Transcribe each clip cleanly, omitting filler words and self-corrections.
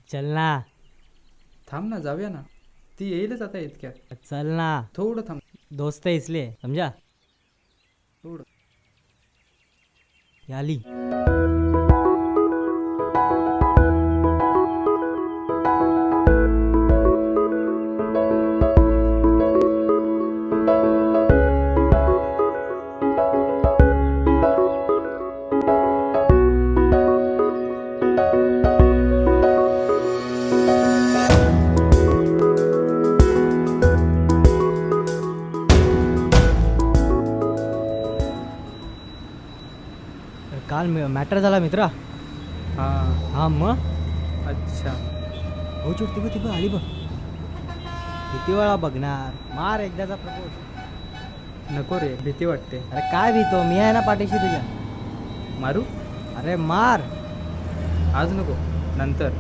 चल ना. थांब ना, जाऊया ना. ती येईलच आता इतक्यात. चल ना. थोडं थांब. दोस्त है इसलिए समझा. थोडं. ये आली. काल मॅटर झाला मित्रा. हां. हा मग अच्छा. हो चुटती बघ ती बघ आली बघ. किती वेळा बघणार. मार एकदाचा प्रपोज. नको रे, भीती वाटते. अरे काय भीतो, मी आहे ना पाठीशी तुझ्या. मारू? अरे मार. आज नको, नंतर.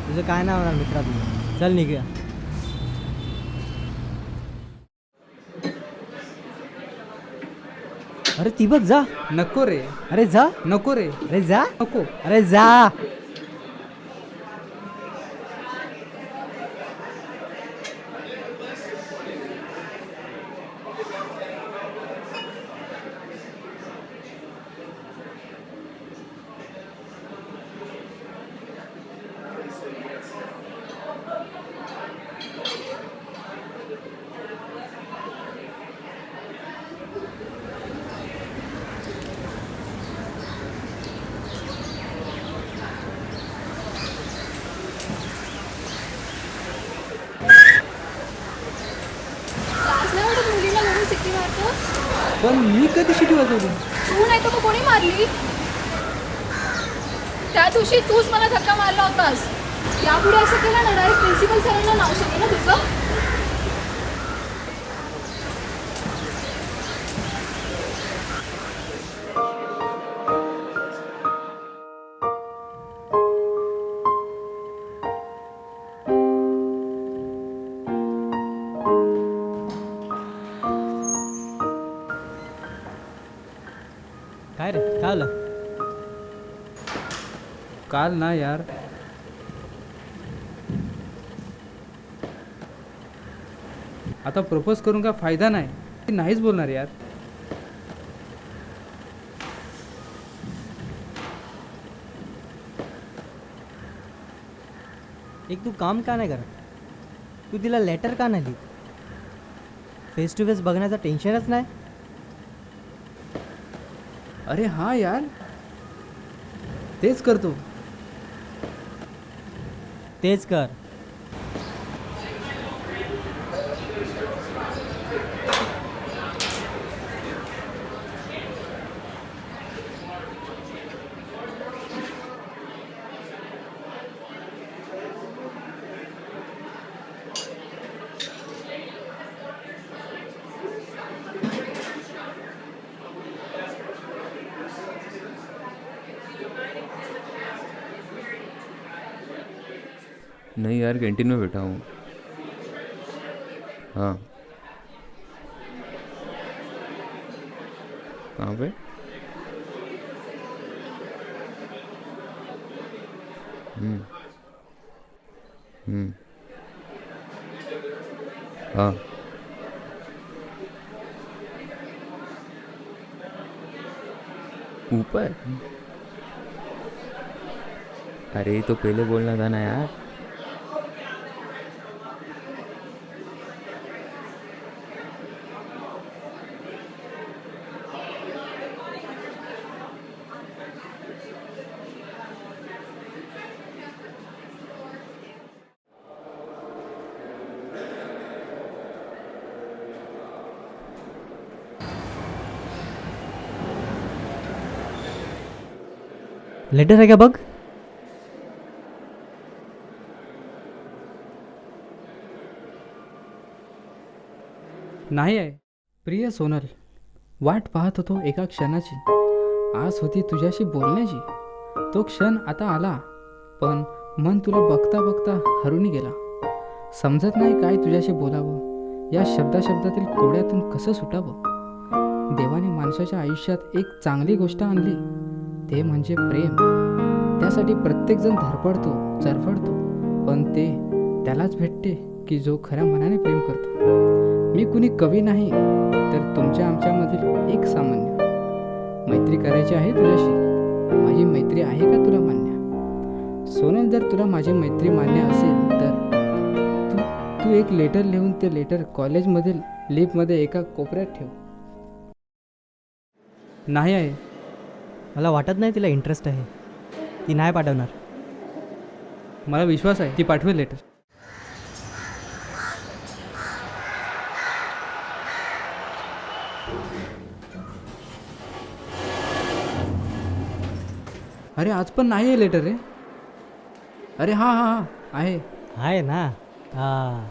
तुझं काय नाही होणार मित्रा तुझं. चल निघूया. अरे ती बघ जा. नको रे. अरे जा. नको रे. अरे जा. नको. अरे जा. लाज नाही वाटत मुलीला घरून शिट्टी मारतोस? पण मी कधी शिटी वाजवली? तू नाही तर मग कोणी मारली? त्या दिवशी तूच मला धक्का मारला होतास. यापुढे असं केलं ना, डायरेक्ट प्रिन्सिपल सरांना नाव शकेल ना तुझं. काय रे काय आलं. काल ना यार, आता प्रपोज करून काय फायदा नाही. ती नाहीच बोलणार यार. एक तू काम का नाही करत. तू तिला लेटर का नाही लिहित. फेस टू फेस बघण्याचं टेन्शनच नाही. अरे हां यार, तेच करतो. तेच कर. नहीं यार, कैंटीन में बैठा हूँ. हाँ. कहाँ पे? हम्म. हम्म. हाँ. ऊपर? अरे तो पहले बोलना था ना यार. लेटर आहे का बघ. नाही आहे. प्रिय सोनल, वाट पाहत होतो एका क्षणाची. आस होती तुझ्याशी बोलण्याची. तो क्षण आता आला, पण मन तुला बघता बघता हरून गेला. समजत नाही काय तुझ्याशी बोलावं. या शब्दातील कोड्यातून कसं सुटावं. देवाने माणसाच्या आयुष्यात एक चांगली गोष्ट आणली, ते म्हणजे प्रेम. त्यासाठी प्रत्येकजण धडपडतो चरफडतो, पण ते त्यालाच भेटते की जो खऱ्या मनाने प्रेम करतो. मी कुणी कवी नाही, तर तुमच्या आमच्यामधील एक सामान्य. मैत्री करायची आहे तुझ्याशी, माझी मैत्री आहे का तुला मान्य? सोनल, जर तुला माझी मैत्री मान्य असेल तर तू एक लेटर लिहून ते लेटर कॉलेजमधील लिफ्टमध्ये एका कोपऱ्यात ठेव. नाही आहे. मला वाटत नाही तिला इंटरेस्ट आहे. ती नाही पाठवणार. मला विश्वास आहे ती पाठवेल लेटर. अरे आज पण नाही आहे लेटर रे. अरे हां हां हां आहे. आहे ना. हां.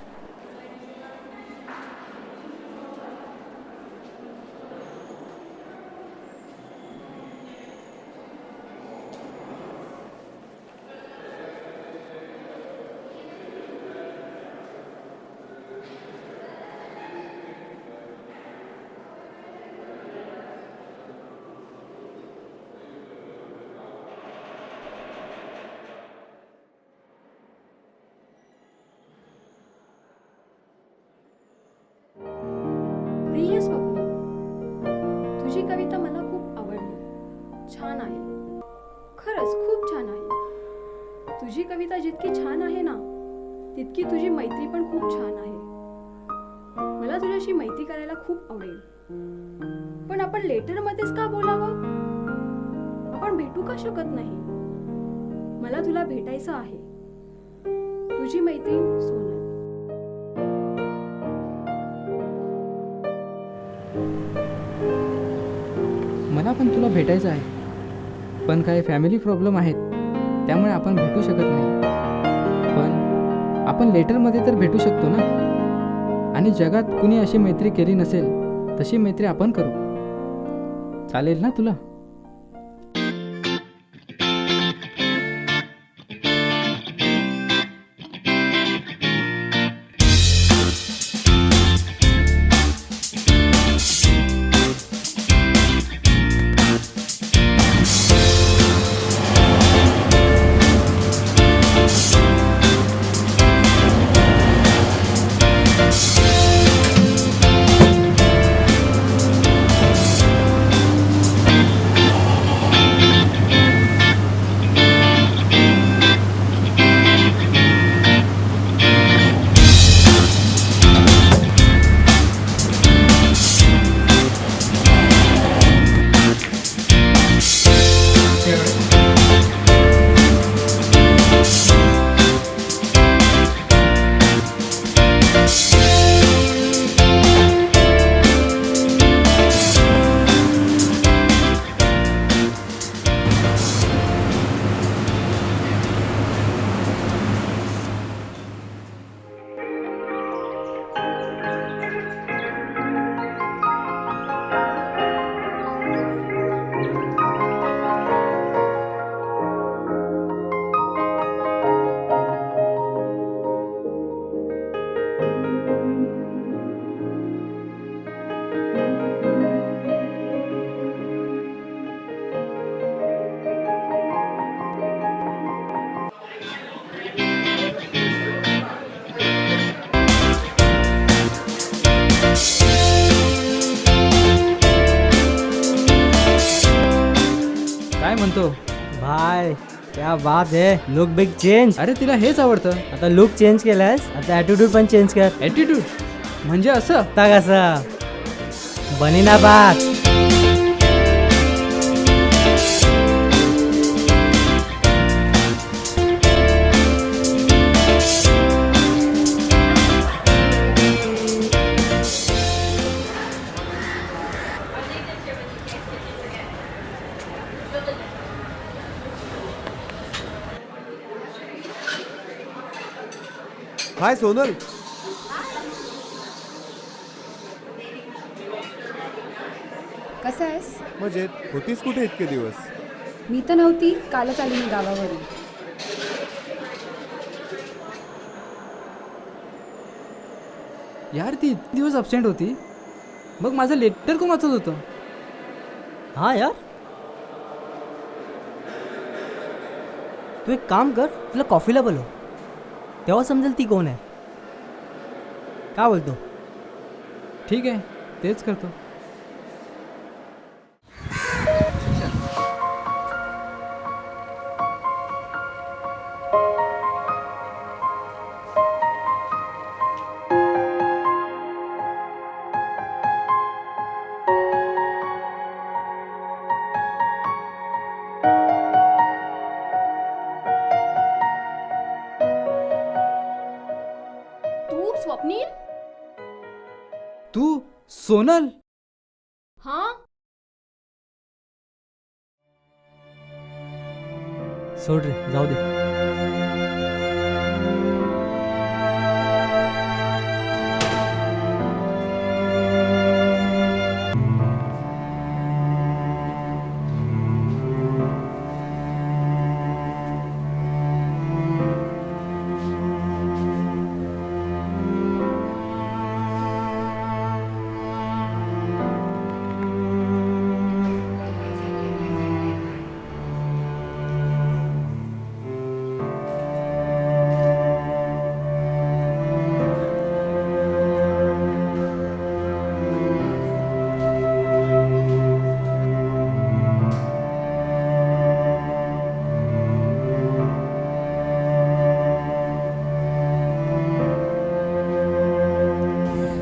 प्रिय स्वप्नी, तुझी कविता मला खूप आवडली. छान आहे, खरंच खूप छान आहे. तुझी कविता जितकी छान आहे ना, तितकी तुझी मैत्री पण खूप छान आहे. मला तुझ्याशी मैत्री करायला खूप आवडेल. पण आपण लेटरमध्येच का बोलावं? आपण भेटू का शकत नाही? मला तुला भेटायचं आहे. तुझी मैत्रीण सोनल. मला पण तुला भेटायचं आहे, पण काही फॅमिली प्रॉब्लेम आहेत, त्यामुळे आपण भेटू शकत नाही. पण आपण लेटरमध्ये तर भेटू शकतो ना. आणि जगात कुणी अशी मैत्री केली नसेल तशी मैत्री आपण करू. चालेल ना तुला? काय म्हणतो? भाई क्या बात है. Look big change. अरे तिला हेच आवडतं. आता लुक चेंज केलायस, आता ॲटिट्यूड पण चेंज कर. ॲटिट्यूड म्हणजे असं? आता कसं बनीना बात. हाय सोनल. कसा आहेस? मजेत. होतीस कुठे इतके दिवस? मी तर नव्हती, कालच आली मी गावावरून. यार ती इतके दिवस अब्सेंट होती, मग माझं लेटर कोण वाचत होतं? हां यार, तू एक काम कर, तिला कॉफीला बोलव, तेव्हा समजेल ती कोण आहे. काय बोलतो? ठीक आहे, तेच करतो. तू स्वप्नील? तू सोनल? हा, सोड रे, जाऊ दे.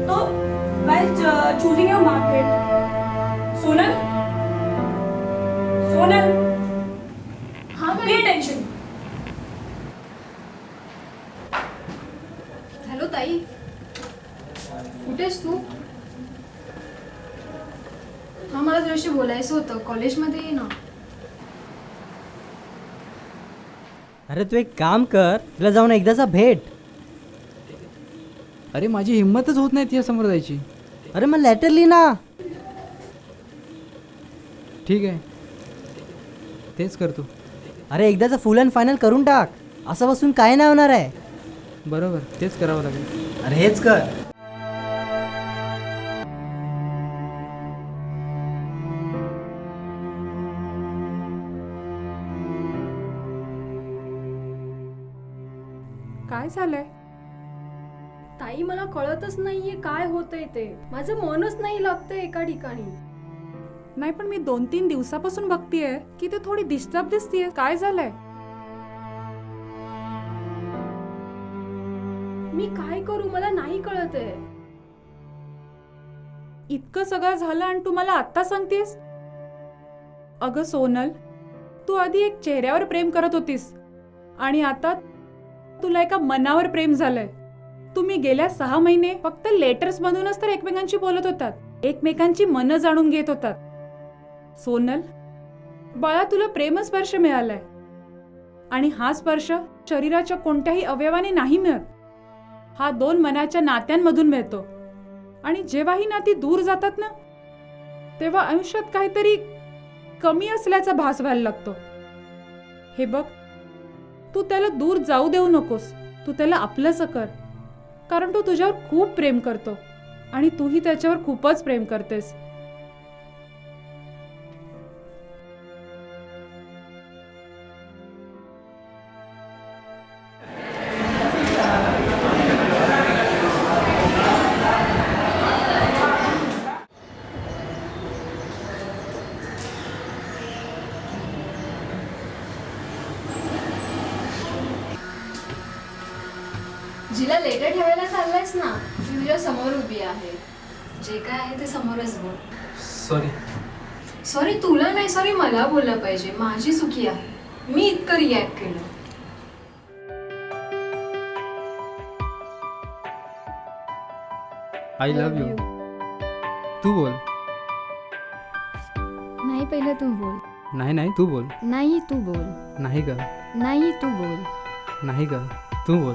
तो while choosing your market, Sonal, हां pay attention. हॅलो ताई, कुठेस तू? हां, मला तुझ्याशी बोलायचं होतं. कॉलेजमध्ये ये ना. अरे तू एक काम कर, तिला जाऊन एकदाचा भेट. अरे माझी हिंमतच होत नाही तिच्या समोर जायची. अरे मग लेटर लिही ना. ठीक आहे, तेच करतो. अरे एकदाचं फुल अँड फायनल करून टाक. असं बसून काय नाही होणार आहे. बरोबर, तेच करावं लागेल. अरे हेच कर. काय झालंय? ताई मला कळतच नाहीये काय होतंय ते. माझं मनच नाही लागतंय एका ठिकाणी. नाही पण मी 2-3 दिवसापासून बघतीये की ते थोडी डिस्टर्ब दिसतीये. काय झालंय? मी काय करू मला नाही कळत आहे. इतकं सगळं झालं आणि तू मला आत्ता सांगतेस? अगं सोनल, तू आधी एक चेहऱ्यावर प्रेम करत होतीस आणि आता तुला एका मनावर प्रेम झालंय. तुम्ही गेल्या 6 महिने फक्त लेटर्स मधूनच तर एकमेकांशी बोलत होतात, एकमेकांची मनं जाणून घेत होतात. सोनल बाळा, तुला प्रेमस्पर्श मिळालाय आणि हा स्पर्श शरीराच्या कोणत्याही अवयवाने नाही मिळत. हा 2 मनाच्या नात्यांमधून मिळतो आणि जेव्हा ही नाती दूर जातात ना, तेव्हा आयुष्यात काहीतरी कमी असल्याचा भास व्हायला लागतो. हे बघ, तू त्याला दूर जाऊ देऊ नकोस. तू त्याला आपलंसं कर, कारण तो तुझ्यावर खूप प्रेम करतो आणि तूही त्याच्यावर खूपच प्रेम करतेस. जिला लेटर ठेवायला चाललायस ना, ती तुझ्या समोर उभी आहे. जे काय आहे ते समोरच बोल. सॉरी तुला नाही, सॉरी मला बोललं पाहिजे. माझी चुकी आहे, मी इतकं रिॲक्ट केलं. I love you. तू बोल. नाही, पहिलं तू बोल. नाही नाही, तू बोल. नाही, तू बोल. नाही ग. नाही, तू बोल. नाही ग, तू बोल.